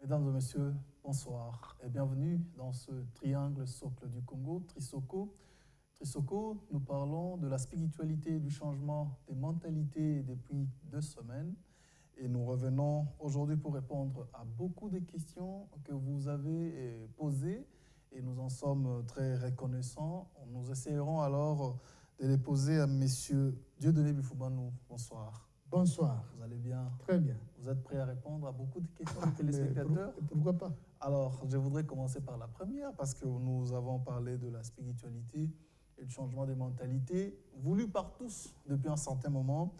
Mesdames et messieurs, bonsoir et bienvenue dans ce triangle socle du Congo, Trisoko. Trisoko, nous parlons de la spiritualité et du changement des mentalités depuis 2 semaines et nous revenons aujourd'hui pour répondre à beaucoup de questions que vous avez posées et nous en sommes très reconnaissants. Nous essayerons alors de les poser à messieurs Dieudonné Bifoubanou. Bonsoir. Bonsoir. Vous allez bien? Très bien. Vous êtes prêts à répondre à beaucoup de questions des téléspectateurs? Pourquoi pas? Alors, je voudrais commencer par la première, parce que nous avons parlé de la spiritualité et du changement des mentalités, voulu par tous depuis un certain moment.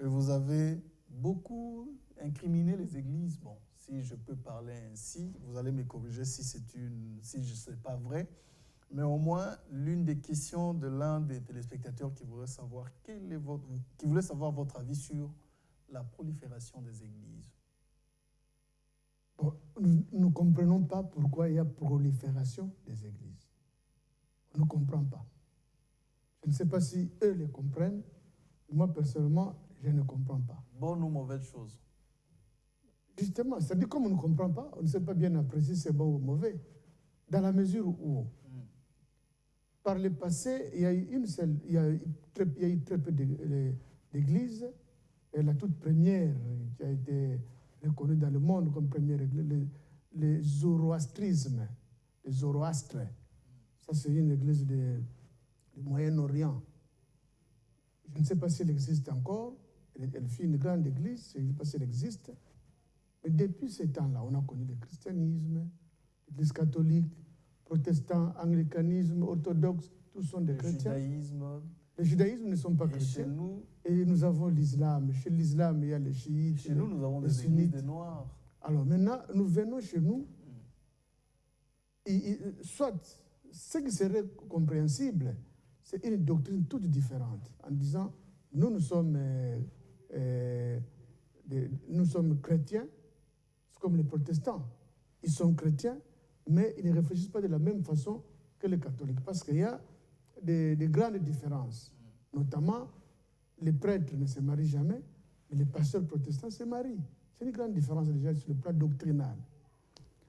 Vous avez beaucoup incriminé les églises. Bon, si je peux parler ainsi, vous allez me corriger si ce n'est pas vrai. Mais au moins, l'une des questions de l'un des téléspectateurs qui voulait savoir votre avis sur la prolifération des églises. Bon, nous ne comprenons pas pourquoi il y a prolifération des églises. On ne comprend pas. Je ne sais pas si eux les comprennent. Moi, personnellement, je ne comprends pas. Bonne ou mauvaise chose? Justement, c'est-à-dire comme on ne comprend pas, on ne sait pas bien apprécier si c'est bon ou mauvais. Dans la mesure où, par le passé, il y a eu très peu d'églises. Et la toute première qui a été reconnue dans le monde comme première église, le zoroastrisme, le zoroastre. Ça, c'est une église du Moyen-Orient. Je ne sais pas si elle existe encore. Elle fut une grande église, je ne sais pas si elle existe. Mais depuis ce temps-là, on a connu le christianisme, l'église catholique, protestant, anglicanisme, orthodoxe, tous sont des chrétiens. Le judaïsme. Les judaïsmes ne sont pas chrétiens. Chez nous, et nous avons l'islam. Chez l'islam, il y a les chiites. Chez nous, nous avons des églises de noirs. Alors maintenant, nous venons chez nous. Soit, ce qui serait compréhensible, c'est une doctrine toute différente. En disant, nous sommes chrétiens, c'est comme les protestants. Ils sont chrétiens, mais ils ne réfléchissent pas de la même façon que les catholiques. Parce qu'il y a des grandes différences. Notamment, les prêtres ne se marient jamais, mais les pasteurs protestants se marient. C'est une grande différence déjà sur le plan doctrinal.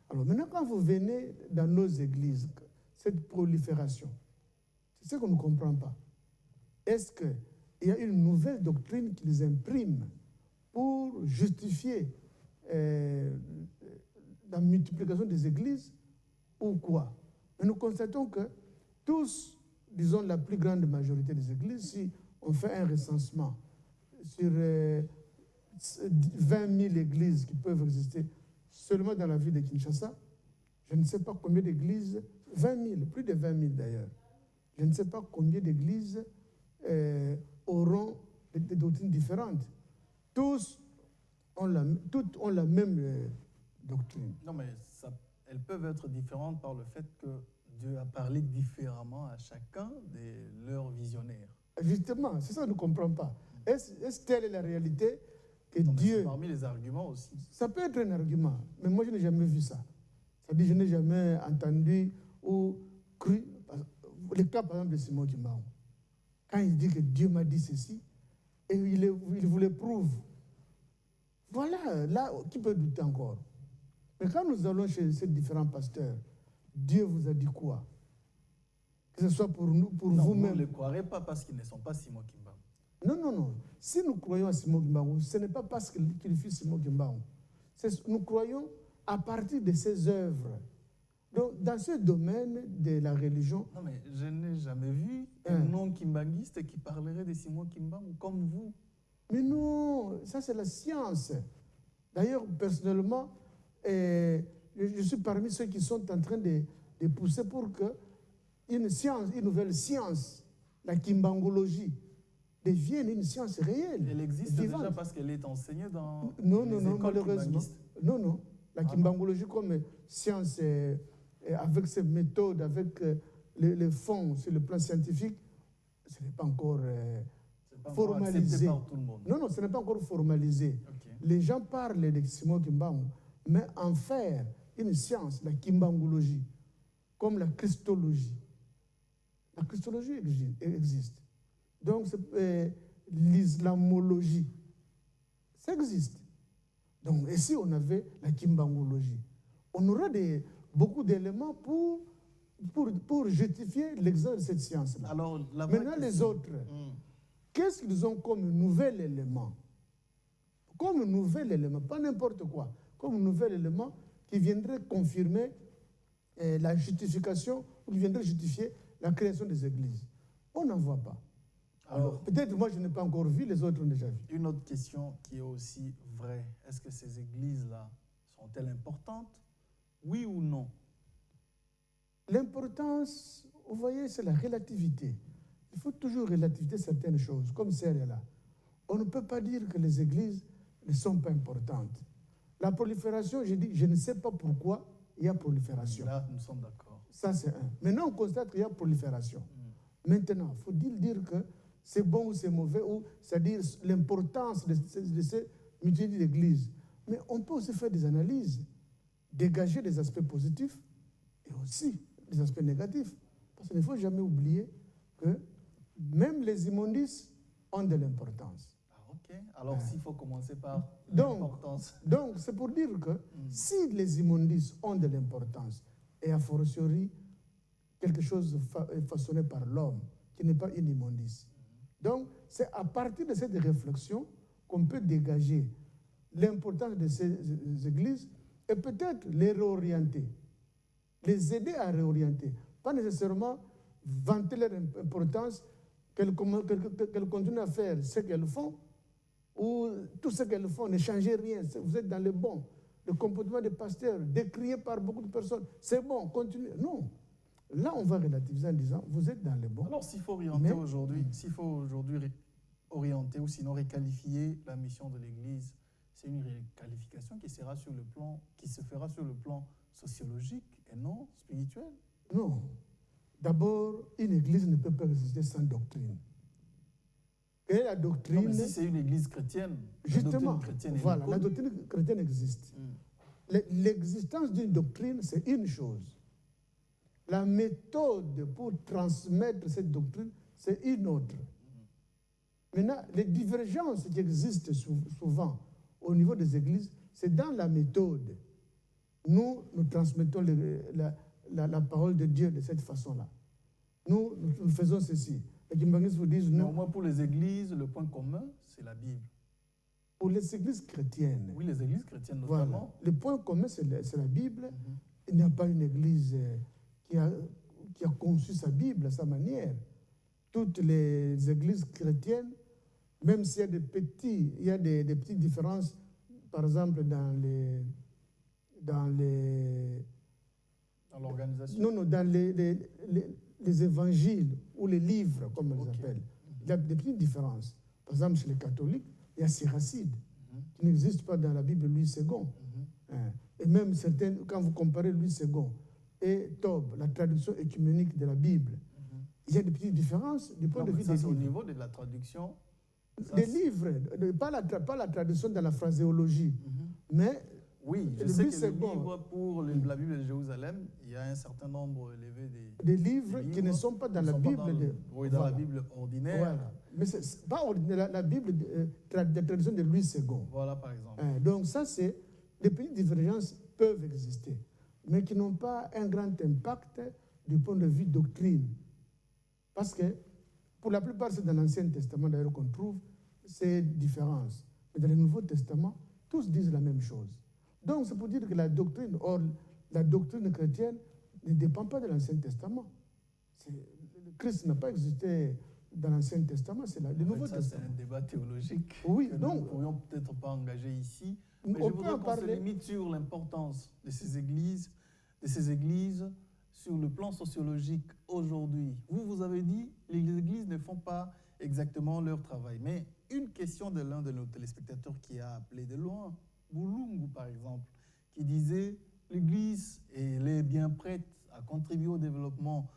Alors maintenant, quand vous venez dans nos églises, cette prolifération, c'est ce qu'on ne comprend pas. Est-ce qu'il y a une nouvelle doctrine qu'ils impriment pour justifier la multiplication des églises ou quoi? Mais nous constatons que tous, disons la plus grande majorité des églises, si on fait un recensement sur 20 000 églises qui peuvent exister seulement dans la ville de Kinshasa, je ne sais pas combien d'églises, 20 000, plus de 20 000 d'ailleurs, je ne sais pas combien d'églises auront des doctrines différentes. Toutes ont la même doctrine. Non, mais elles peuvent être différentes par le fait que Dieu a parlé différemment à chacun de leurs visionnaires. Justement, c'est ça que nous ne comprenons pas. Est-ce telle est la réalité que Dieu... Parmi les arguments aussi. Ça peut être un argument, mais moi je n'ai jamais vu ça. C'est-à-dire je n'ai jamais entendu ou cru. Le cas par exemple de Simon Kimbangu. Quand il dit que Dieu m'a dit ceci, et il vous le prouve. Voilà, là, qui peut douter encore? Mais quand nous allons chez ces différents pasteurs, Dieu vous a dit quoi? Que ce soit pour nous, pour vous-même. Vous ne le croirez pas parce qu'ils ne sont pas Simon Kimbangu. Non. Si nous croyons à Simon Kimbangu, ce n'est pas parce qu'il fut Simon Kimbangu. Nous croyons à partir de ses œuvres. Donc, dans ce domaine de la religion... Non, mais je n'ai jamais vu un non-kimbanguiste qui parlerait de Simon Kimbangu comme vous. Mais non, ça c'est la science. D'ailleurs, personnellement, je suis parmi ceux qui sont en train de pousser pour une nouvelle science, la kimbangologie, devienne une science réelle. Elle existe déjà parce qu'elle est enseignée dans les écoles malheureusement. Non. La kimbangologie comme science, avec ses méthodes, avec les fonds sur le plan scientifique, ce n'est pas encore formalisé. Par tout le monde. Non, ce n'est pas encore formalisé. Okay. Les gens parlent de Simon Kimbangu, mais en faire une science, la kimbangologie, comme la christologie. La christologie existe. Donc, l'islamologie, ça existe. Donc, et si on avait la kimbangologie, on aurait beaucoup d'éléments pour justifier l'exemple de cette science-là. Alors, la Maintenant, vraie les question- autres, qu'est-ce qu'ils ont comme nouvel élément? Comme nouvel élément, pas n'importe quoi, comme nouvel élément qui viendrait confirmer la justification, ou qui viendrait justifier la création des églises. On n'en voit pas. Alors, peut-être moi je n'ai pas encore vu, les autres ont déjà vu. Une autre question qui est aussi vraie, est-ce que ces églises-là sont-elles importantes? Oui ou non? L'importance, vous voyez, c'est la relativité. Il faut toujours relativiser certaines choses, comme celle-là. On ne peut pas dire que les églises ne sont pas importantes. La prolifération, je dis, je ne sais pas pourquoi il y a prolifération. Là, nous sommes d'accord. Ça, c'est un. Maintenant, on constate qu'il y a prolifération. Maintenant, il faut dire que c'est bon ou c'est mauvais, ou c'est-à-dire l'importance de ces multitudes d'églises. Mais on peut aussi faire des analyses, dégager des aspects positifs et aussi des aspects négatifs. Parce qu'il ne faut jamais oublier que même les immondices ont de l'importance. Ah, ok. Alors, s'il faut commencer par Donc, l'importance. Donc, c'est pour dire que si les immondices ont de l'importance, et a fortiori quelque chose façonné par l'homme, qui n'est pas une immondice. Donc, c'est à partir de cette réflexion qu'on peut dégager l'importance de ces églises et peut-être les réorienter, les aider à réorienter. Pas nécessairement vanter leur importance, qu'elles continuent à faire ce qu'elles font, ou tout ce qu'elles font, ne changez rien, vous êtes dans le bon. Le comportement des pasteurs, décrié par beaucoup de personnes, c'est bon, continuez. Non. Là, on va relativiser en disant, vous êtes dans le bon. Alors, s'il faut orienter aujourd'hui, orienter ou sinon réqualifier la mission de l'Église, c'est une réqualification qui se fera sur le plan sociologique et non spirituel. Non. D'abord, une église ne peut pas exister sans doctrine. Et la doctrine... Non, mais si c'est une église chrétienne, justement, la doctrine chrétienne voilà, la doctrine chrétienne existe. L'existence d'une doctrine, c'est une chose. La méthode pour transmettre cette doctrine, c'est une autre. Maintenant, les divergences qui existent souvent au niveau des églises, c'est dans la méthode. Nous transmettons la parole de Dieu de cette façon-là. Nous faisons ceci. Les Kimbanguistes vous disent, mais non. au moins pour les églises, le point commun, c'est la Bible. Pour les églises chrétiennes. Oui, les églises chrétiennes notamment. Voilà. Le point commun, c'est la Bible. Il n'y a pas une église qui a conçu sa Bible à sa manière. Toutes les églises chrétiennes, même s'il y a des petites différences, par exemple dans l'organisation. Non, dans les évangiles ou les livres, comme on les appelle. Il y a des petites différences. Par exemple, chez les catholiques, il y a Siracide, qui n'existe pas dans la Bible Louis II. Et même certaines, quand vous comparez Louis II et Tob, la traduction écuménique de la Bible, il y a des petites différences du point de vue des livres. Au niveau de la traduction. Des livres, pas la traduction dans la phraséologie, mais... Oui, je sais que les livres pour la Bible de Jérusalem, il y a un certain nombre élevé des livres qui ne sont pas dans la Bible. Dans la Bible ordinaire. Voilà. Mais ce n'est pas ordinaire, la Bible de tradition de Louis II. Voilà, par exemple. Donc ça, c'est... Des petites différences peuvent exister, mais qui n'ont pas un grand impact du point de vue doctrine. Parce que, pour la plupart, c'est dans l'Ancien Testament d'ailleurs qu'on trouve ces différences. Mais dans le Nouveau Testament, tous disent la même chose. Donc, c'est pour dire que la doctrine chrétienne ne dépend pas de l'Ancien Testament. Le Christ n'a pas existé dans l'Ancien Testament, c'est le Nouveau Testament. C'est un débat théologique oui, que donc, nous ne pourrions peut-être pas engager ici. Mais on je voudrais qu'on se limite sur l'importance de ces églises sur le plan sociologique aujourd'hui. Vous avez dit que les églises ne font pas exactement leur travail. Mais une question de l'un de nos téléspectateurs qui a appelé de loin, Boulungu par exemple, qui disait « l'Église, elle est bien prête à contribuer au développement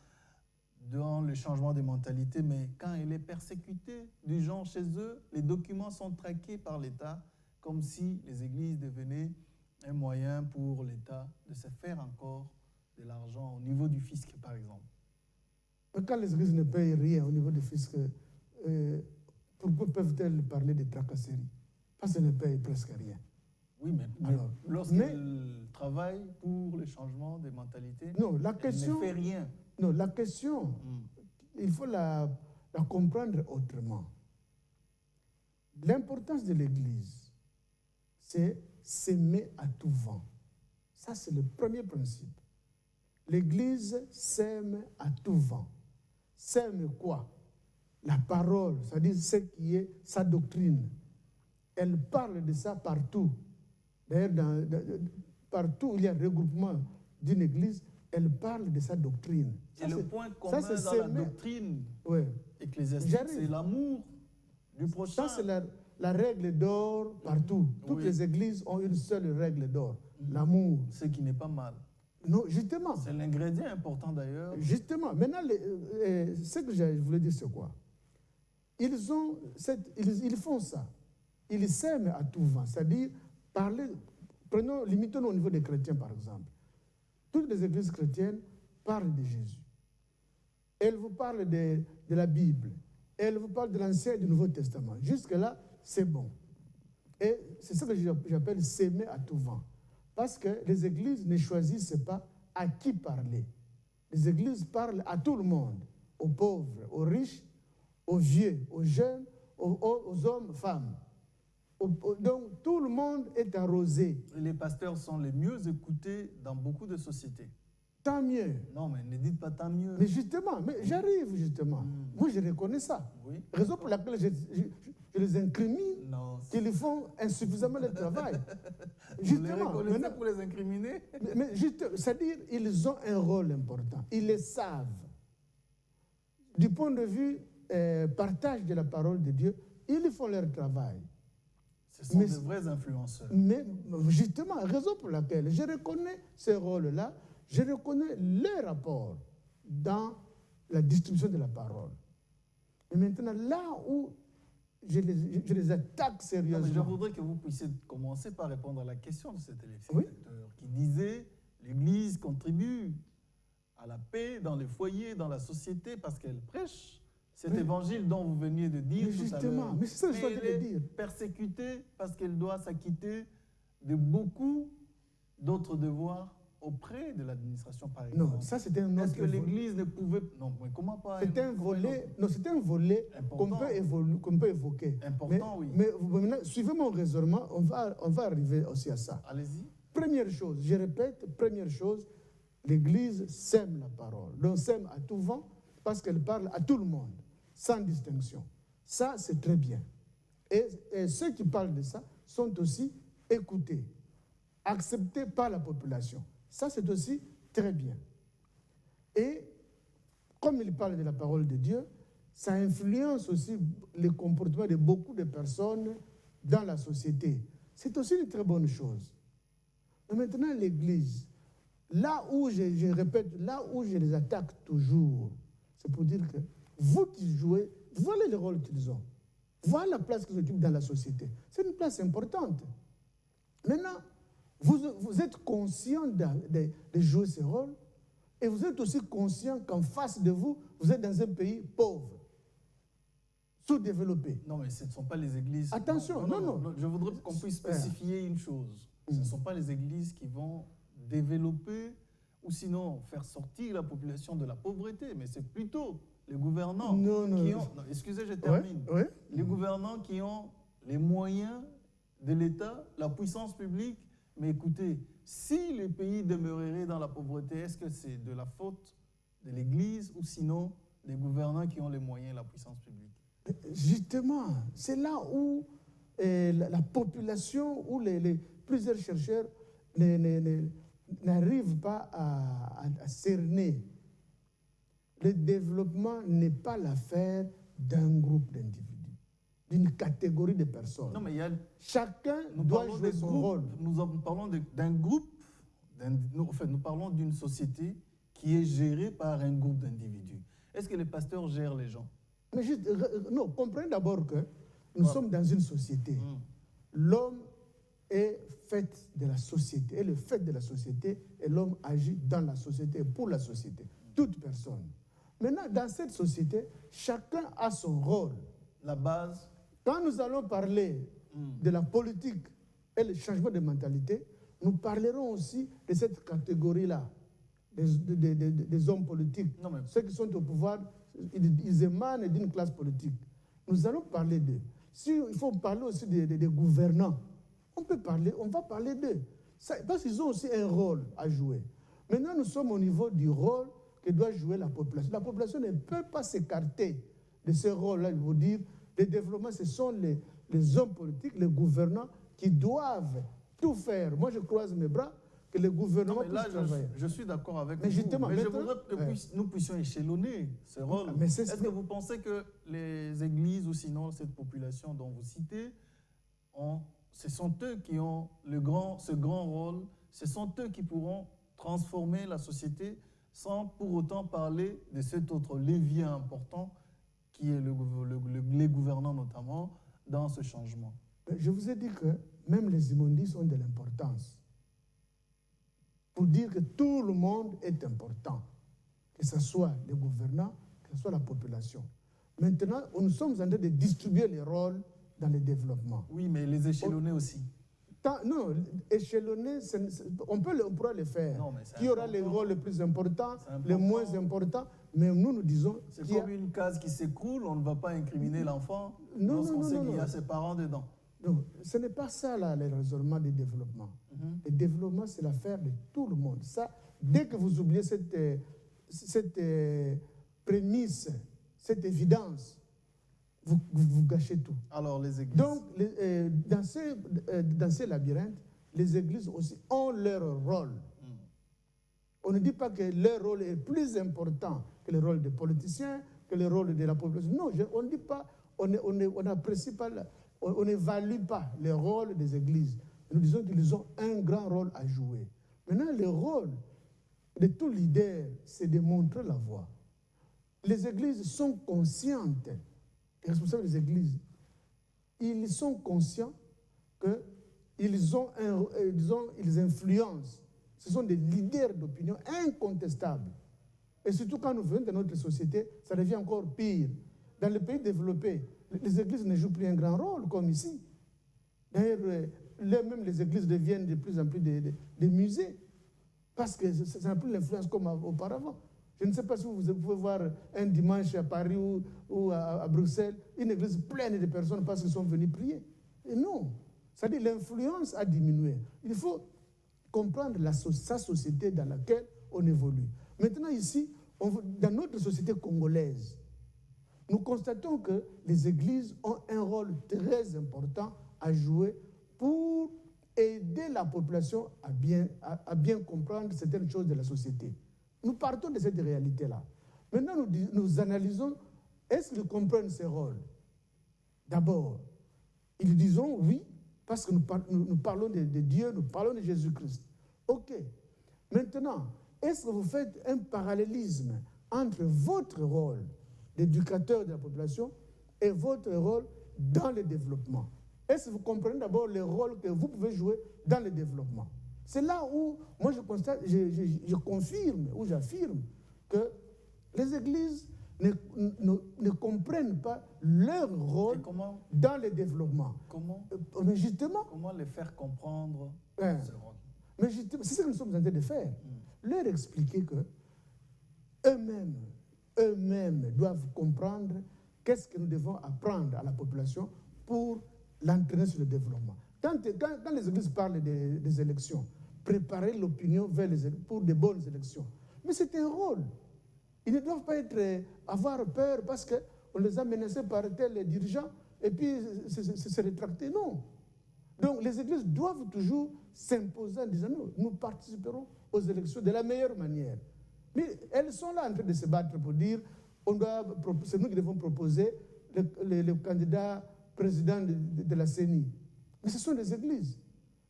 dans le changement des mentalités, mais quand elle est persécutée du genre chez eux, les documents sont traqués par l'État comme si les églises devenaient un moyen pour l'État de se faire encore de l'argent au niveau du fisc, par exemple. » Quand les églises ne payent rien au niveau du fisc, pourquoi peuvent-elles parler de tracasserie? Parce qu'elles ne payent presque rien. Oui, mais Alors, lorsqu'elle travaille pour le changement des mentalités, non, la elle question, ne fait rien. non, la question, il faut la comprendre autrement. L'importance de l'Église, c'est s'aimer à tout vent. Ça, c'est le premier principe. L'Église s'aime à tout vent. S'aime quoi? La parole, c'est-à-dire ce qui est sa doctrine. Elle parle de ça partout. D'ailleurs, partout où il y a regroupement d'une Église, elle parle de sa doctrine. Et le point commun ça, dans la doctrine ecclésiastique, c'est l'amour du prochain. Ça, c'est la règle d'or partout. Toutes les églises ont une seule règle d'or, l'amour. Ce qui n'est pas mal. Non, justement. C'est l'ingrédient important d'ailleurs. Justement. Maintenant, ce que je voulais dire, c'est quoi? Ils font ça. Ils s'aiment à tout vent. C'est-à-dire, limitons au niveau des chrétiens, par exemple. Toutes les églises chrétiennes parlent de Jésus. Elles vous parlent de la Bible. Elles vous parlent de l'Ancien et du Nouveau Testament. Jusque-là, c'est bon. Et c'est ça que j'appelle s'aimer à tout vent. Parce que les églises ne choisissent pas à qui parler. Les églises parlent à tout le monde, aux pauvres, aux riches, aux vieux, aux jeunes, aux hommes, femmes. Donc tout le monde est arrosé. Et les pasteurs sont les mieux écoutés dans beaucoup de sociétés. Tant mieux. Non, mais ne dites pas tant mieux. Mais justement, j'arrive justement. Moi, je reconnais ça. Oui. Raison pour laquelle je les incrimine qu'ils font insuffisamment le travail. Justement. Vous les reconnaissez pour les incriminer? Mais c'est-à-dire, ils ont un rôle important. Ils le savent. Du point de vue partage de la parole de Dieu, ils font leur travail. Ce sont des vrais influenceurs. Mais justement, raison pour laquelle je reconnais ce rôle-là, je reconnais leur rapport dans la distribution de la parole. Et maintenant, là où je les attaque sérieusement. Non, mais je voudrais que vous puissiez commencer par répondre à la question de cet téléspectateur qui disait l'Église contribue à la paix dans les foyers, dans la société, parce qu'elle prêche cet évangile dont vous veniez de dire tout à l'heure. Mais c'est ça que je voulais dire. Persécutée parce qu'elle doit s'acquitter de beaucoup d'autres devoirs auprès de l'administration, par exemple. Non, ça c'était un autre. Est-ce que l'Église ne pouvait... Non, mais comment pas... C'est un volet qu'on peut évoquer. Important, oui. Mais maintenant, suivez mon raisonnement, on va arriver aussi à ça. Allez-y. Première chose, je répète, première chose, l'Église sème la parole. Donc sème à tout vent parce qu'elle parle à tout le monde, sans distinction. Ça, c'est très bien. Et ceux qui parlent de ça sont aussi écoutés, acceptés par la population. Ça, c'est aussi très bien. Et comme il parle de la parole de Dieu, ça influence aussi le comportement de beaucoup de personnes dans la société. C'est aussi une très bonne chose. Mais maintenant, l'Église, là où je répète, là où je les attaque toujours, c'est pour dire que vous qui jouez, voilà le rôle qu'ils ont. Voilà la place qu'ils occupent dans la société. C'est une place importante. Maintenant, vous êtes conscient de jouer ce rôle et vous êtes aussi conscient qu'en face de vous, vous êtes dans un pays pauvre, sous-développé. Non, mais ce ne sont pas les églises... Attention, non. Je voudrais qu'on puisse spécifier une chose. Ce ne sont pas les églises qui vont développer ou sinon faire sortir la population de la pauvreté, mais c'est plutôt les gouvernants qui ont... Non, excusez, je termine. Les gouvernants qui ont les moyens de l'État, la puissance publique. Mais écoutez, si les pays demeureraient dans la pauvreté, est-ce que c'est de la faute de l'Église ou sinon des gouvernants qui ont les moyens et la puissance publique? Justement, c'est là où la population, où plusieurs chercheurs n'arrivent pas à cerner. Le développement n'est pas l'affaire d'un groupe d'individus, d'une catégorie de personnes. Non, mais il y a... Chacun doit jouer son rôle. Nous parlons d'un groupe, nous parlons d'une société qui est gérée par un groupe d'individus. Est-ce que les pasteurs gèrent les gens? Mais non, comprenez d'abord que nous sommes dans une société. L'homme est fait de la société. Et le fait de la société, et l'homme agit dans la société, pour la société. Toute personne. Maintenant, dans cette société, chacun a son rôle. La base. Quand nous allons parler de la politique et le changement de mentalité, nous parlerons aussi de cette catégorie-là, des hommes politiques. Non, mais... Ceux qui sont au pouvoir, ils émanent d'une classe politique. Nous allons parler d'eux. Si il faut parler aussi des gouvernants, on va parler d'eux. Parce qu'ils ont aussi un rôle à jouer. Maintenant, nous sommes au niveau du rôle que doit jouer la population. La population ne peut pas s'écarter de ce rôle-là. Je veux dire, le développement, ce sont les hommes politiques, les gouvernants qui doivent tout faire. Moi, je croise mes bras que le gouvernement puisse travailler. Je suis d'accord avec mais vous, justement, mais je voudrais que nous puissions échelonner ce rôle. Est-ce que vous pensez que les églises ou sinon cette population dont vous citez, ce sont eux qui ont ce grand rôle, ce sont eux qui pourront transformer la société sans pour autant parler de cet autre levier important qui est les gouvernants notamment dans ce changement? Je vous ai dit que même les immondices ont de l'importance. Pour dire que tout le monde est important, que ce soit les gouvernants, que ce soit la population. Maintenant, nous sommes en train de distribuer les rôles dans le développement. Oui, mais les échelonner aussi. Non, échelonner, on pourra le faire. Non, qui aura les rôles les plus importants, les moins importants, mais nous disons... C'est comme une case qui s'écroule, on ne va pas incriminer l'enfant lorsqu'on sait qu'il y a ses parents dedans. Non, ce n'est pas ça là, le raisonnement du développement. Le développement, c'est l'affaire de tout le monde. Ça, dès que vous oubliez cette prémisse, cette évidence, vous gâchez tout. Alors les églises. Donc, dans ces labyrinthes, les églises aussi ont leur rôle. On ne dit pas que leur rôle est plus important que le rôle des politiciens, que le rôle de la population. Non, on ne dit pas, on n'apprécie pas, on n'évalue pas le rôle des églises. Nous disons qu'ils ont un grand rôle à jouer. Maintenant, le rôle de tout leader, c'est de montrer la voie. Les églises sont conscientes, les responsables des églises, ils sont conscients qu'ils ils influencent. Ce sont des leaders d'opinion incontestables. Et surtout quand nous venons de notre société, ça devient encore pire. Dans les pays développés, les églises ne jouent plus un grand rôle comme ici. D'ailleurs, même les églises deviennent de plus en plus des musées, parce que ça n'a plus l'influence comme auparavant. Je ne sais pas si vous pouvez voir un dimanche à Paris ou à Bruxelles, une église pleine de personnes parce qu'ils sont venus prier. Et non, c'est-à-dire l'influence a diminué. Il faut comprendre sa société dans laquelle on évolue. Maintenant ici, dans notre société congolaise, nous constatons que les églises ont un rôle très important à jouer pour aider la population à bien comprendre certaines choses de la société. Nous partons de cette réalité-là. Maintenant, nous analysons, est-ce qu'ils comprennent ces rôles? D'abord, ils disent oui, parce que nous parlons de Dieu, nous parlons de Jésus-Christ. OK. Maintenant, est-ce que vous faites un parallélisme entre votre rôle d'éducateur de la population et votre rôle dans le développement? Est-ce que vous comprenez d'abord le rôle que vous pouvez jouer dans le développement? C'est là où, moi, je constate, je confirme ou j'affirme que les églises ne comprennent pas leur rôle dans le développement. Mais justement, comment les faire comprendre ce rôle? Mais justement, c'est ce que nous sommes en train de faire. Leur expliquer que eux-mêmes doivent comprendre qu'est-ce que nous devons apprendre à la population pour l'entraîner sur le développement. Quand les églises parlent des élections, préparer l'opinion pour de bonnes élections. Mais c'est un rôle. Ils ne doivent pas avoir peur parce qu'on les a menacés par tel dirigeant et puis se rétracter. Non. Donc les églises doivent toujours s'imposer en disant nous participerons aux élections de la meilleure manière. Mais elles sont là en train de se battre pour dire c'est nous qui devons proposer le candidat président de la CENI. Mais ce sont les églises.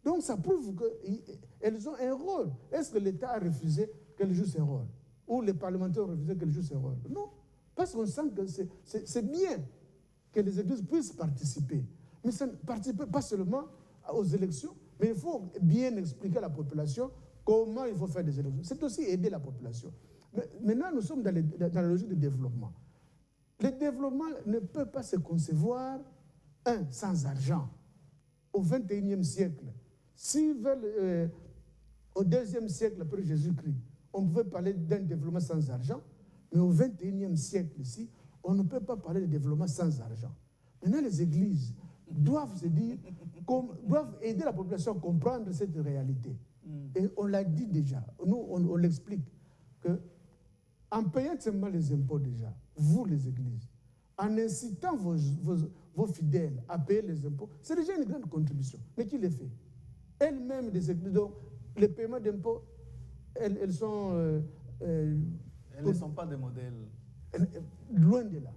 Donc ça prouve qu'elles ont un rôle. Est-ce que l'État a refusé qu'elles jouent ce rôle? Ou les parlementaires ont refusé qu'elles jouent ce rôle? Non. Parce qu'on sent que c'est bien que les églises puissent participer. Mais ça ne participe pas seulement aux élections, mais il faut bien expliquer à la population comment il faut faire des élections. C'est aussi aider la population. Mais maintenant, nous sommes dans la logique de développement. Le développement ne peut pas se concevoir, sans argent. au XXIe siècle, si au IIe siècle après Jésus-Christ, on pouvait parler d'un développement sans argent, mais au XXIe siècle ici, on ne peut pas parler de développement sans argent. Maintenant, les églises doivent se dire, doivent aider la population à comprendre cette réalité. Et on l'a dit déjà, nous on l'explique, qu'en payant seulement les impôts déjà, vous les églises, en incitant vos fidèles à payer les impôts, c'est déjà une grande contribution. Mais qui les fait? Elles-mêmes, des églises, donc les paiements d'impôts, elles sont... elles ne sont pas des modèles. Loin de là.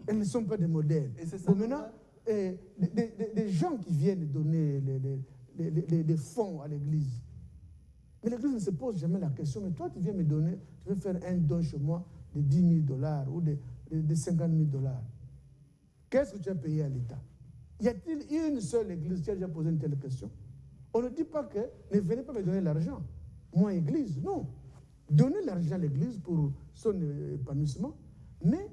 Elles ne sont pas des modèles. Et c'est ça. Bon, maintenant, des gens qui viennent donner des fonds à l'église. Mais l'église ne se pose jamais la question, mais toi, tu viens me donner, tu veux faire un don chez moi de $10 000 ou de $50 000. Qu'est-ce que tu as payé à l'État? Y a-t-il une seule église qui a déjà posé une telle question? On ne dit pas que ne venez pas me donner l'argent. Moi, église, non. Donnez l'argent à l'église pour son épanouissement, mais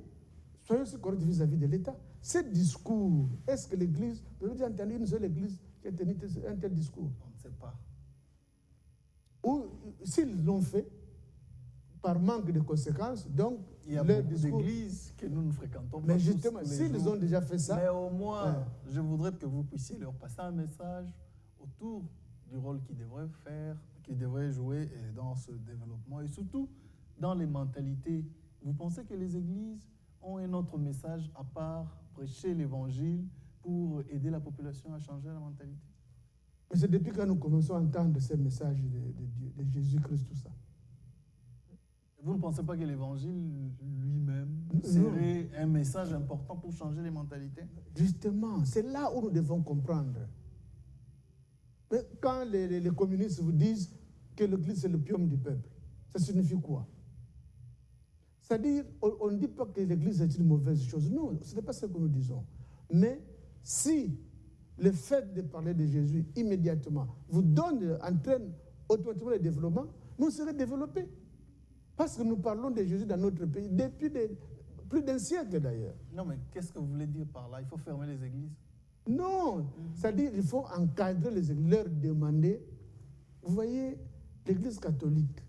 soyons aussi corrects vis-à-vis de l'État. Ce discours, est-ce que l'église, vous avez entendu une seule église qui a tenu un tel discours? On ne sait pas. Ou s'ils l'ont fait, par manque de conséquences, donc il y a beaucoup d'églises que nous ne fréquentons pas. Mais justement, s'ils ont déjà fait ça. Mais au moins, je voudrais que vous puissiez leur passer un message autour du rôle qu'ils devraient faire, qu'ils devraient jouer dans ce développement et surtout dans les mentalités. Vous pensez que les églises ont un autre message à part prêcher l'évangile pour aider la population à changer la mentalité? Mais c'est depuis quand nous commençons à entendre ces messages de Dieu, de Jésus-Christ, tout ça. Vous ne pensez pas que l'évangile lui-même serait un message important pour changer les mentalités? Justement, c'est là où nous devons comprendre. Mais quand les communistes vous disent que l'Église c'est l'opium du peuple, ça signifie quoi? C'est-à-dire, on ne dit pas que l'Église est une mauvaise chose. Non, ce n'est pas ce que nous disons. Mais si le fait de parler de Jésus immédiatement vous entraîne automatiquement le développement, nous serons développés. Parce que nous parlons de Jésus dans notre pays depuis plus d'un siècle d'ailleurs. Non, mais qu'est-ce que vous voulez dire par là? Il faut fermer les églises? Non, c'est-à-dire qu'il faut encadrer les églises, leur demander. Vous voyez, l'Église catholique,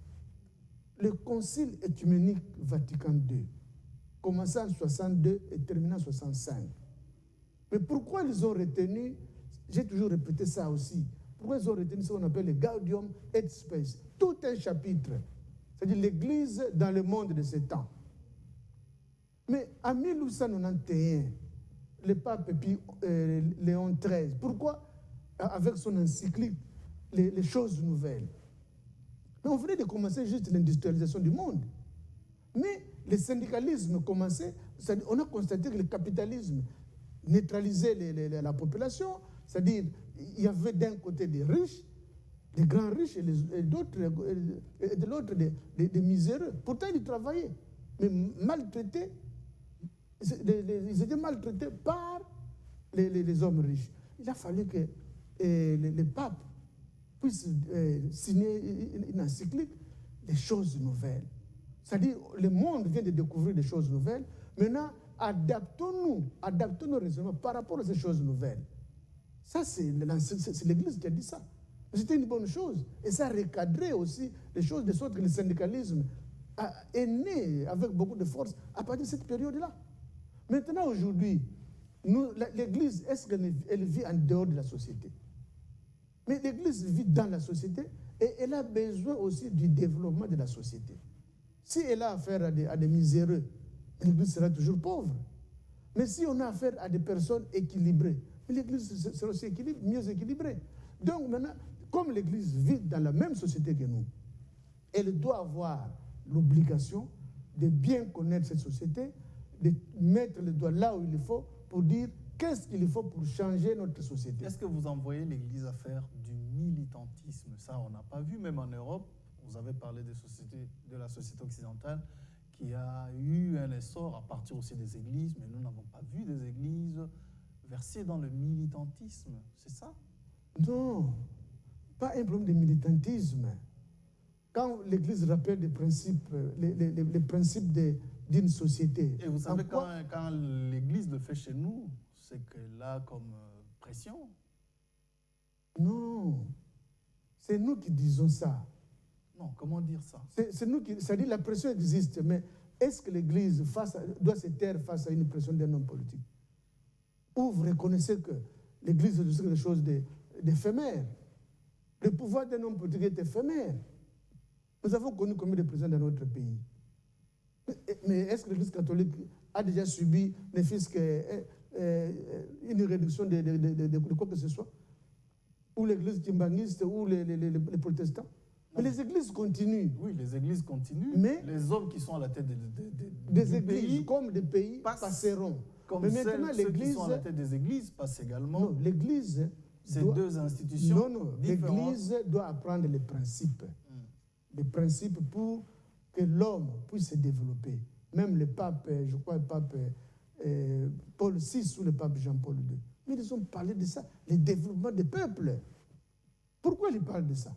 le Concile œcuménique Vatican II, commençait en 62 et terminé en 65. Mais pourquoi ils ont retenu, j'ai toujours répété ça aussi, pourquoi ils ont retenu ce qu'on appelle le Gaudium et Spes, tout un chapitre, c'est-à-dire l'Église dans le monde de ce temps. Mais en 1891, le pape Léon XIII, pourquoi, avec son encyclique, les choses nouvelles? Mais on venait de commencer juste l'industrialisation du monde. Mais le syndicalisme commençait, on a constaté que le capitalisme neutralisait la population, c'est-à-dire il y avait d'un côté des riches, des grands riches, et de l'autre des miséreux. Pourtant, ils travaillaient, mais maltraités. Ils étaient maltraités par les hommes riches. Il a fallu que les papes puissent signer une encyclique des choses nouvelles. C'est-à-dire, le monde vient de découvrir des choses nouvelles. Maintenant, adaptons nos raisonnements par rapport à ces choses nouvelles. Ça, c'est l'Église qui a dit ça. C'était une bonne chose. Et ça a recadré aussi les choses, de sorte que le syndicalisme est né avec beaucoup de force à partir de cette période-là. Maintenant, aujourd'hui, l'Église, est-ce qu'elle vit en dehors de la société? Mais l'Église vit dans la société et elle a besoin aussi du développement de la société. Si elle a affaire à des miséreux, l'Église sera toujours pauvre. Mais si on a affaire à des personnes équilibrées, l'Église sera aussi mieux équilibrée. Donc maintenant, comme l'Église vit dans la même société que nous, elle doit avoir l'obligation de bien connaître cette société, de mettre le doigt là où il faut pour dire qu'est-ce qu'il faut pour changer notre société. Est-ce que vous envoyez l'Église à faire du militantisme? Ça, on n'a pas vu, même en Europe. Vous avez parlé de la société occidentale qui a eu un essor à partir aussi des églises, mais nous n'avons pas vu des églises versées dans le militantisme. C'est ça? Non, pas un problème de militantisme. Quand l'Église rappelle les principes d'une société. Et vous savez, quand l'Église le fait chez nous, c'est que là, comme pression. Non, c'est nous qui disons ça. Non, comment dire ça? C'est nous qui... C'est-à-dire la pression existe, mais est-ce que l'Église doit se taire face à une pression d'un homme politique? Ou vous reconnaissez que l'Église est quelque chose d'éphémère? Le pouvoir d'un homme politique est éphémère. Nous avons connu combien de présidents dans notre pays? Mais est-ce que l'Église catholique a déjà subi, ne fût-ce qu'une réduction de quoi que ce soit? Ou l'Église kimbaniste, ou les protestants? Mais les églises continuent. Oui, les églises continuent. Mais les hommes qui sont à la tête des églises comme des pays passeront. Comme mais maintenant, ceux qui sont à la tête des églises passent également. Non, l'Église... Ces deux institutions l'Église doit apprendre les principes. Les principes pour que l'homme puisse se développer. Même le pape, je crois le pape Paul VI ou le pape Jean-Paul II. Mais ils ont parlé de ça, le développement des peuples. Pourquoi ils parlent de ça?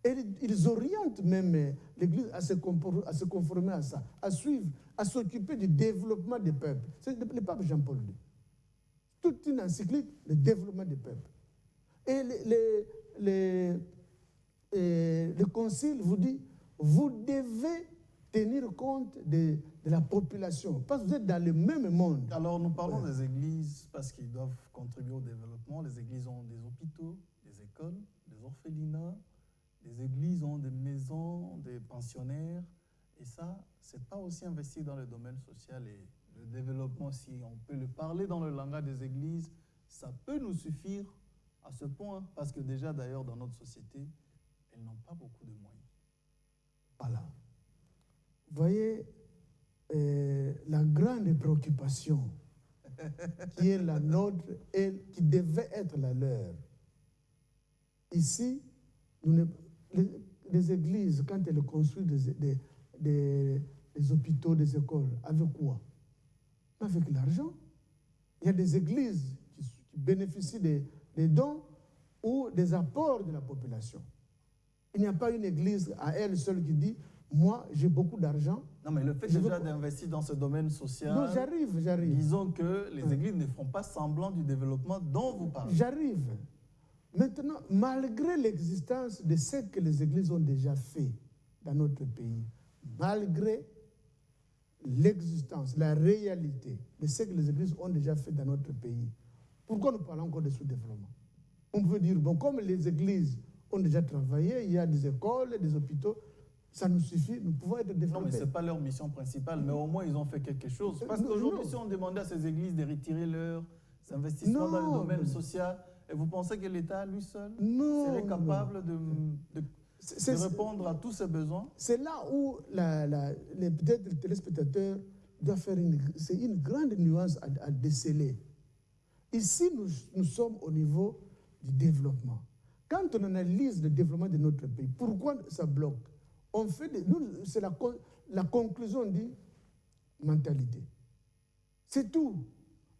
Et ils orientent même l'Église à se conformer à ça, à suivre, à s'occuper du développement des peuples. C'est le pape Jean-Paul II. Toute une encyclique, le développement des peuples. Et le concile vous dit, vous devez tenir compte de la population, parce que vous êtes dans le même monde. Alors nous parlons des églises parce qu'ils doivent contribuer au développement. Les églises ont des hôpitaux, des écoles, des orphelinats. Les églises ont des maisons, des pensionnaires. Et ça, c'est pas aussi investi dans le domaine social et le développement. Si on peut le parler dans le langage des églises, ça peut nous suffire à ce point, parce que déjà d'ailleurs dans notre société, elles n'ont pas beaucoup de moyens. Voilà. Vous voyez, la grande préoccupation qui est la nôtre et qui devait être la leur. Ici, les églises, quand elles construisent des hôpitaux, des écoles, avec quoi? Avec l'argent. Il y a des églises qui bénéficient des dons ou des apports de la population. Il n'y a pas une église à elle seule qui dit « Moi, j'ai beaucoup d'argent. » Non, mais le fait déjà d'investir dans ce domaine social... Non, j'arrive. Disons que les églises ne font pas semblant du développement dont vous parlez. J'arrive. Maintenant, malgré l'existence de ce que les églises ont déjà fait dans notre pays, malgré l'existence, la réalité de ce que les églises ont déjà fait dans notre pays, pourquoi nous parlons encore de sous-développement? On peut dire, bon, comme les églises ont déjà travaillé, il y a des écoles, des hôpitaux, ça nous suffit, nous pouvons être développés. Non, mais ce n'est pas leur mission principale, mais au moins ils ont fait quelque chose. Parce qu'aujourd'hui, si on demandait à ces églises de retirer leurs investissements dans le domaine social, et vous pensez que l'État, lui seul, serait capable de répondre à tous ces besoins? C'est là où peut-être les téléspectateurs doivent faire une grande nuance à déceler. Ici, nous sommes au niveau du développement. Quand on analyse le développement de notre pays, pourquoi ça bloque? C'est la conclusion dit mentalité. C'est tout.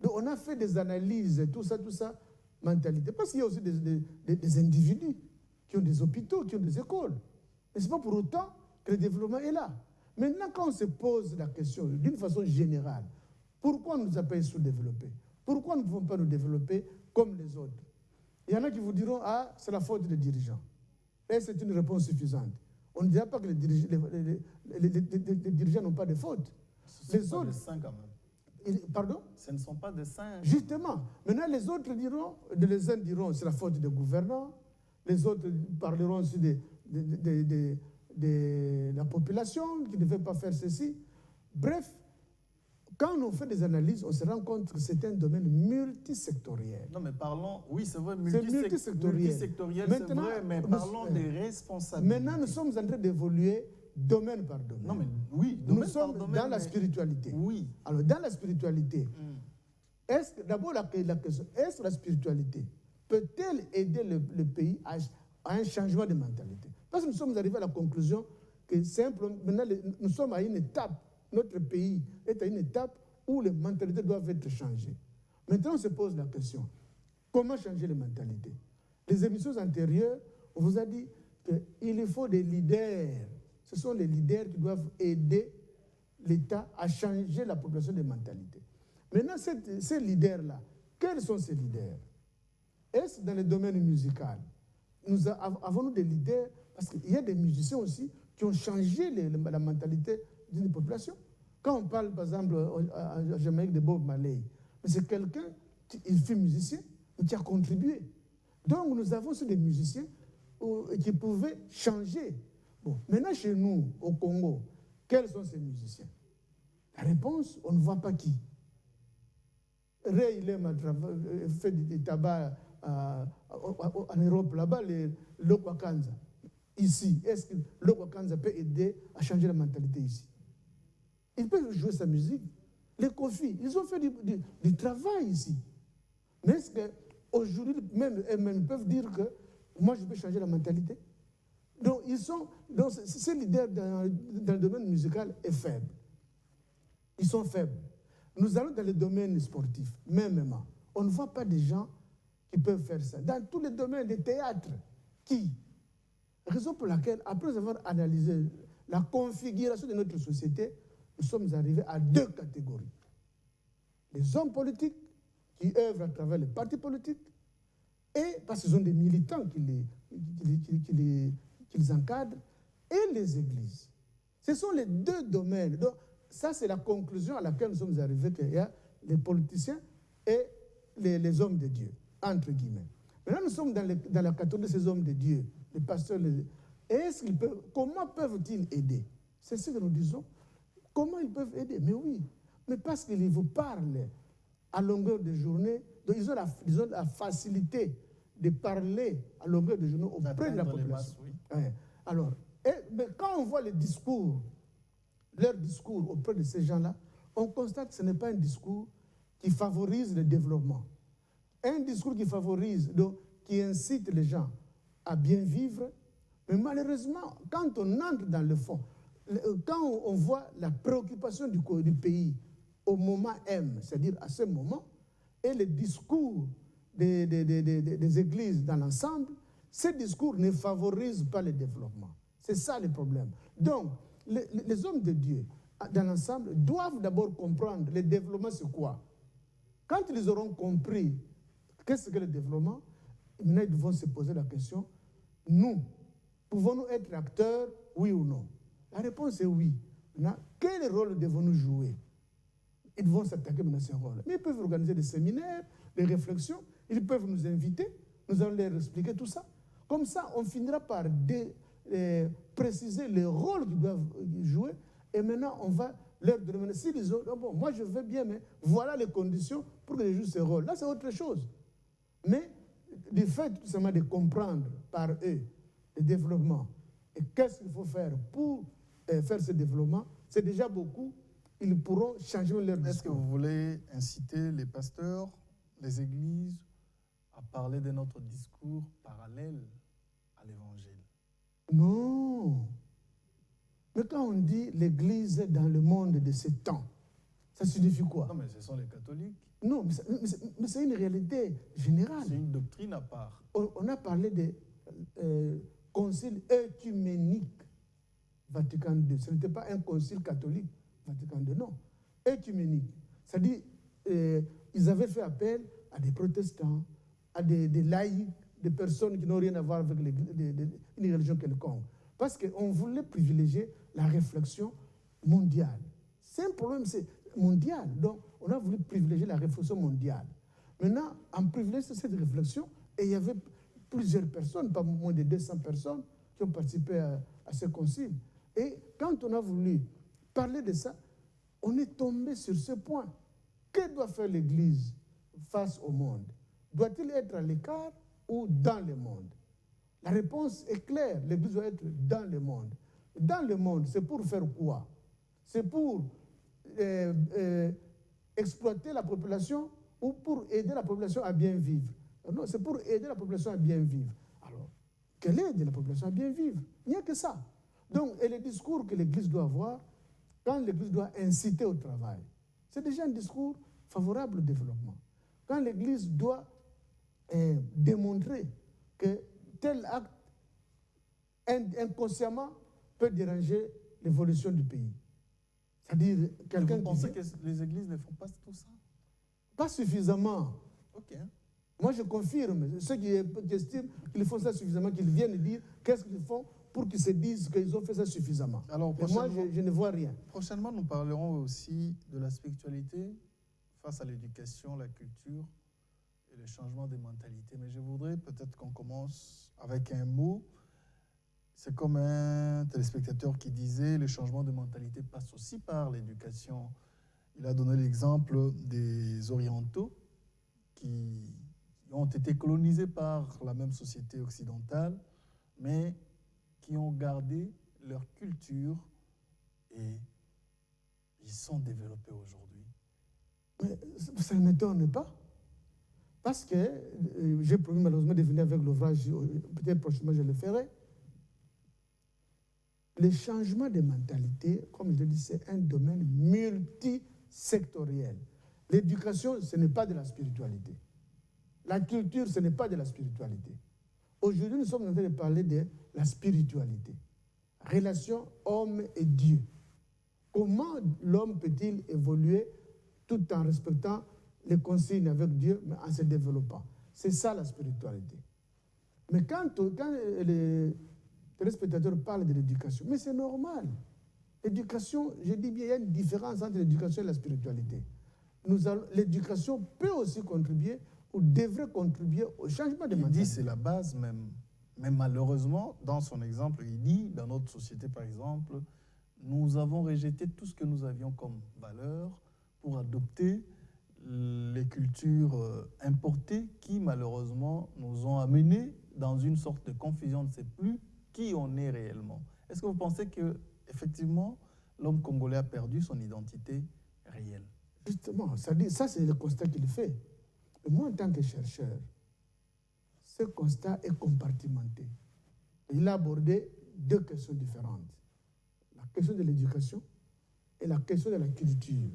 Donc on a fait des analyses, tout ça, mentalité. Parce qu'il y a aussi des individus qui ont des hôpitaux, qui ont des écoles. Mais ce n'est pas pour autant que le développement est là. Maintenant, quand on se pose la question d'une façon générale, pourquoi nous appelons sous-développés? Pourquoi nous ne pouvons pas nous développer comme les autres? Il y en a qui vous diront, ah, c'est la faute des dirigeants. Et c'est une réponse suffisante. On ne dira pas que les dirigeants n'ont pas de faute. Ce ne sont pas des saints quand même. Pardon? Ce ne sont pas des saints. Justement. Maintenant, les autres diront, les uns diront, c'est la faute des gouvernants. Les autres parleront aussi de la population qui ne veut pas faire ceci. Bref, quand on fait des analyses, on se rend compte que c'est un domaine multisectoriel. Non, mais parlons, oui, c'est vrai, multisectoriel, c'est vrai, mais parlons des responsabilités. Maintenant, nous sommes en train d'évoluer domaine par domaine. Non, mais oui, domaine nous sommes par domaine, dans la spiritualité. Oui. Alors, dans la spiritualité, d'abord la question, est-ce que la spiritualité peut-elle aider le pays à un changement de mentalité? Parce que nous sommes arrivés à la conclusion que simplement, maintenant, nous sommes à une étape. Notre pays est à une étape où les mentalités doivent être changées. Maintenant, on se pose la question, comment changer les mentalités? Les émissions antérieures, on vous a dit qu'il faut des leaders. Ce sont les leaders qui doivent aider l'État à changer la population des mentalités. Maintenant, ces leaders-là, quels sont ces leaders? est-ce dans le domaine musical, avons-nous des leaders? Parce qu'il y a des musiciens aussi qui ont changé la mentalité d'une population. Quand on parle, par exemple, à Jamaïque de Bob Marley, c'est quelqu'un, il fut musicien, mais qui a contribué. Donc, nous avons aussi des musiciens qui pouvaient changer. Bon, maintenant, chez nous, au Congo, quels sont ces musiciens? La réponse, on ne voit pas qui. Ray Ilem a fait du tabac en Europe, là-bas, le Lokwakanza. Ici, est-ce que le Lokwakanza peut aider à changer la mentalité ici? Ils peuvent jouer sa musique. Les Kofi, ils ont fait du travail ici. Mais est-ce qu'aujourd'hui, même eux-mêmes peuvent dire que moi, je peux changer la mentalité? Donc, ces leaders dans le domaine musical est faible. Ils sont faibles. Nous allons dans le domaine sportif, même. On ne voit pas des gens qui peuvent faire ça. Dans tous les domaines des théâtres, qui? Raison pour laquelle, après avoir analysé la configuration de notre société, nous sommes arrivés à 2 catégories. Les hommes politiques qui œuvrent à travers les partis politiques et parce qu'ils ont des militants qui les encadrent, et les églises. Ce sont les 2 domaines. Donc, ça, c'est la conclusion à laquelle nous sommes arrivés, qu'il y a les politiciens et les hommes de Dieu, entre guillemets. Maintenant, nous sommes dans la catégorie de ces hommes de Dieu, les pasteurs. Comment peuvent-ils aider? C'est ce que nous disons. Comment ils peuvent aider? Mais oui, mais parce qu'ils vous parlent à longueur de journée, donc ils ont la facilité de parler à longueur de journée auprès de la population. Masses, oui. Ouais. Alors, mais quand on voit leur discours auprès de ces gens-là, on constate que ce n'est pas un discours qui favorise le développement. Un discours qui favorise, donc, qui incite les gens à bien vivre. Mais malheureusement, quand on entre dans le fond, quand on voit la préoccupation du pays au moment M, c'est-à-dire à ce moment, et le discours des églises dans l'ensemble, ces discours ne favorisent pas le développement. C'est ça le problème. Donc, les hommes de Dieu, dans l'ensemble, doivent d'abord comprendre le développement, c'est quoi. Quand ils auront compris qu'est-ce que le développement, maintenant ils vont se poser la question, nous, pouvons-nous être acteurs, oui ou non? La réponse est oui. Maintenant, quel rôle devons-nous jouer? Ils vont s'attaquer maintenant à ce rôle. Mais ils peuvent organiser des séminaires, des réflexions, ils peuvent nous inviter, nous allons leur expliquer tout ça. Comme ça, on finira par préciser les rôles qu'ils doivent jouer, et maintenant, on va leur demander, si les autres, bon, moi je veux bien, mais voilà les conditions pour qu'ils jouent ce rôle. Là, c'est autre chose. Mais du fait tout simplement de comprendre par eux le développement, et qu'est-ce qu'il faut faire pour faire ce développement, c'est déjà beaucoup. Ils pourront changer leur discours. Est-ce que vous voulez inciter les pasteurs, les églises, à parler de notre discours parallèle à l'évangile? Non. Mais quand on dit l'église dans le monde de ces temps, ça signifie quoi? Non, mais ce sont les catholiques. Non, mais c'est une réalité générale. C'est une doctrine à part. On a parlé de concile œcuménique Vatican II. Ce n'était pas un concile catholique Vatican II, non. Œcuménique. C'est-à-dire, ils avaient fait appel à des protestants, à des laïcs, des personnes qui n'ont rien à voir avec une religion quelconque. Parce qu'on voulait privilégier la réflexion mondiale. C'est un problème, c'est mondial. Donc, on a voulu privilégier la réflexion mondiale. Maintenant, en privilégiant cette réflexion, et il y avait plusieurs personnes, pas moins de 200 personnes, qui ont participé à ce concile. Et quand on a voulu parler de ça, on est tombé sur ce point. Que doit faire l'Église face au monde? Doit-il être à l'écart ou dans le monde? La réponse est claire, l'Église doit être dans le monde. Dans le monde, c'est pour faire quoi? C'est pour exploiter la population ou pour aider la population à bien vivre? Non, c'est pour aider la population à bien vivre. Alors, quelle aide la population à bien vivre? Il n'y a que ça. Donc, et le discours que l'Église doit avoir, quand l'Église doit inciter au travail, c'est déjà un discours favorable au développement. Quand l'Église doit démontrer que tel acte inconsciemment peut déranger l'évolution du pays. C'est-à-dire quelqu'un qui... Vous pensez que les églises ne font pas tout ça? Pas suffisamment. Ok. Moi, je confirme. Ceux qui estiment qu'ils font ça suffisamment, qu'ils viennent dire qu'est-ce qu'ils font pour qu'ils se disent qu'ils ont fait ça suffisamment. Alors, mais moi, je ne vois rien. Prochainement, nous parlerons aussi de la spiritualité face à l'éducation, la culture et le changement des mentalités. Mais je voudrais peut-être qu'on commence avec un mot. C'est comme un téléspectateur qui disait, le changement de mentalité passe aussi par l'éducation. Il a donné l'exemple des Orientaux qui ont été colonisés par la même société occidentale, mais qui ont gardé leur culture et ils sont développés aujourd'hui. Mais ça ne m'étonne pas, parce que j'ai promis malheureusement de venir avec l'ouvrage, peut-être prochainement je le ferai. Le changement de mentalité, comme je l'ai dit, c'est un domaine multisectoriel. L'éducation, ce n'est pas de la spiritualité. La culture, ce n'est pas de la spiritualité. Aujourd'hui, nous sommes en train de parler de la spiritualité. Relation homme et Dieu. Comment l'homme peut-il évoluer tout en respectant les consignes avec Dieu, mais en se développant? C'est ça la spiritualité. Mais quand les téléspectateurs parlent de l'éducation, mais c'est normal. L'éducation, je dis bien, il y a une différence entre l'éducation et la spiritualité. L'éducation peut aussi contribuer ou devrait contribuer au changement de mentalité. Il dit c'est la base même. Mais malheureusement, dans son exemple, il dit, dans notre société par exemple, nous avons rejeté tout ce que nous avions comme valeur pour adopter les cultures importées qui malheureusement nous ont amenés dans une sorte de confusion, on ne sait plus qui on est réellement. Est-ce que vous pensez que effectivement l'homme congolais a perdu son identité réelle? Justement, ça c'est le constat qu'il fait. Et moi, en tant que chercheur, ce constat est compartimenté. Il a abordé deux questions différentes. La question de l'éducation et la question de la culture.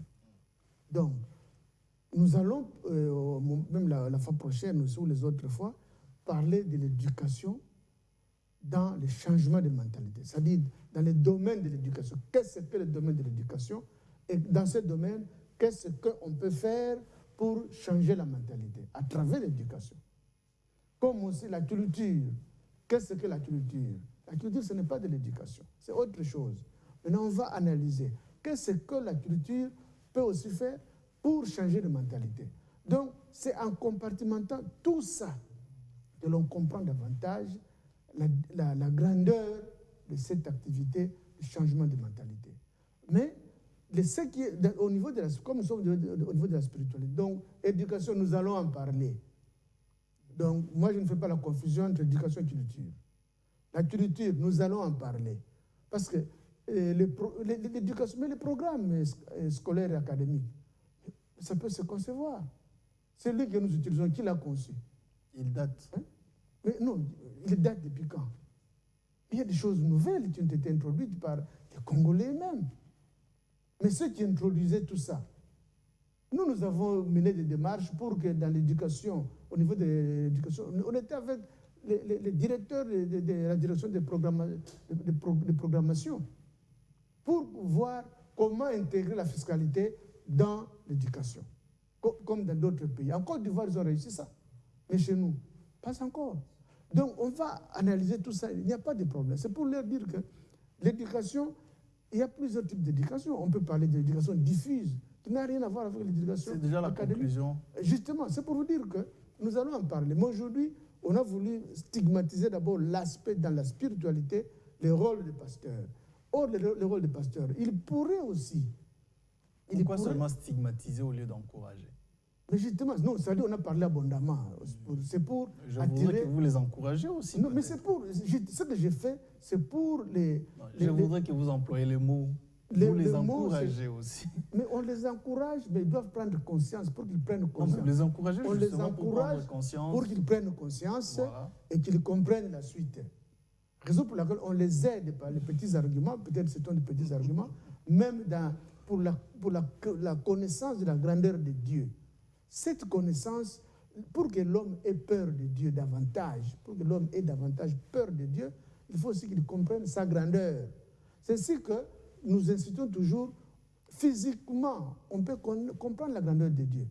Donc, nous allons, même la fois prochaine ou les autres fois, parler de l'éducation dans le changement de mentalité, c'est-à-dire dans les domaines de l'éducation. Qu'est-ce que le domaine de l'éducation? Et dans ce domaine, qu'est-ce qu'on peut faire pour changer la mentalité à travers l'éducation? Comme aussi la culture. Qu'est-ce que la culture? La culture, ce n'est pas de l'éducation, c'est autre chose. Maintenant, on va analyser qu'est-ce que la culture peut aussi faire pour changer de mentalité. Donc, c'est en compartimentant tout ça que l'on comprend davantage la grandeur de cette activité de changement de mentalité. Mais ce qui est au niveau de comme nous sommes au niveau de la spiritualité, donc éducation, nous allons en parler. Donc moi je ne fais pas la confusion entre éducation et culture. La culture, nous allons en parler. Parce que l'éducation, mais les programmes scolaires et académiques, ça peut se concevoir. C'est lui que nous utilisons, qui l'a conçu. Il date. Hein? Mais non, il date depuis quand? Il y a des choses nouvelles qui ont été introduites par les Congolais eux-mêmes. Mais ceux qui introduisaient tout ça, nous avons mené des démarches pour que dans l'éducation, au niveau de l'éducation, on était avec les directeurs de la direction de programmation pour voir comment intégrer la fiscalité dans l'éducation, comme dans d'autres pays. En Côte d'Ivoire, ils ont réussi ça. Mais chez nous, pas encore. Donc, on va analyser tout ça. Il n'y a pas de problème. C'est pour leur dire que l'éducation, il y a plusieurs types d'éducation. On peut parler de l'éducation diffuse, qui n'a rien à voir avec l'éducation académique. C'est déjà la conclusion. Justement, c'est pour vous dire que nous allons en parler. Mais aujourd'hui, on a voulu stigmatiser d'abord l'aspect dans la spiritualité, le rôle des pasteurs. Or, le rôle des pasteurs, il pourrait aussi... Pourquoi seulement stigmatiser au lieu d'encourager? Mais justement, non, c'est-à-dire on a parlé abondamment. C'est pour attirer... Je voudrais que vous les encouragez aussi. Non, mais c'est pour... Ce que j'ai fait, c'est pour les... Je voudrais que vous employiez les mots. Vous les encouragez aussi. Mais on les encourage, mais ils doivent prendre conscience pour qu'ils prennent conscience. On les encourage on les encourage pour qu'ils prennent conscience, voilà, et qu'ils comprennent la suite. Raison pour laquelle on les aide par les petits arguments, peut-être ce sont des petits arguments, même pour la connaissance de la grandeur de Dieu. Cette connaissance, pour que l'homme ait peur de Dieu davantage, pour que l'homme ait davantage peur de Dieu, il faut aussi qu'il comprenne sa grandeur. C'est ainsi que nous incitons toujours, physiquement, on peut comprendre la grandeur de Dieu.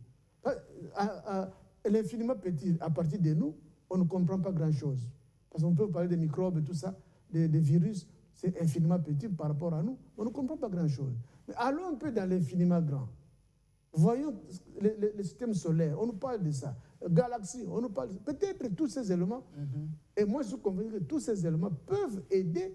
l'infiniment petit, à partir de nous, on ne comprend pas grand-chose. Parce qu'on peut parler des microbes et tout ça, des virus, c'est infiniment petit par rapport à nous. On ne comprend pas grand-chose. Mais allons un peu dans l'infiniment grand. Voyons le système solaire, on nous parle de ça. Galaxie, on nous parle de ça. Peut-être tous ces éléments, et moi je suis convaincu que tous ces éléments peuvent aider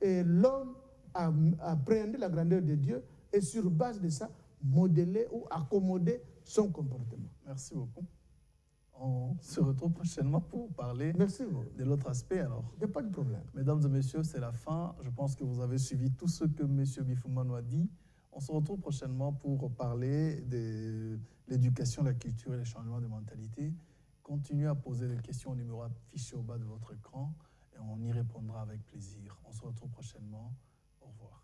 l'homme à appréhender la grandeur de Dieu et sur base de ça, modeler ou accommoder son comportement. Merci beaucoup. On se retrouve prochainement pour parler de l'autre aspect alors. Il n'y a pas de problème. Mesdames et messieurs, c'est la fin. Je pense que vous avez suivi tout ce que M. Bifumano a dit. On se retrouve prochainement pour parler de l'éducation, la culture et les changements de mentalité. Continuez à poser des questions au numéro affiché au bas de votre écran et on y répondra avec plaisir. On se retrouve prochainement. Au revoir.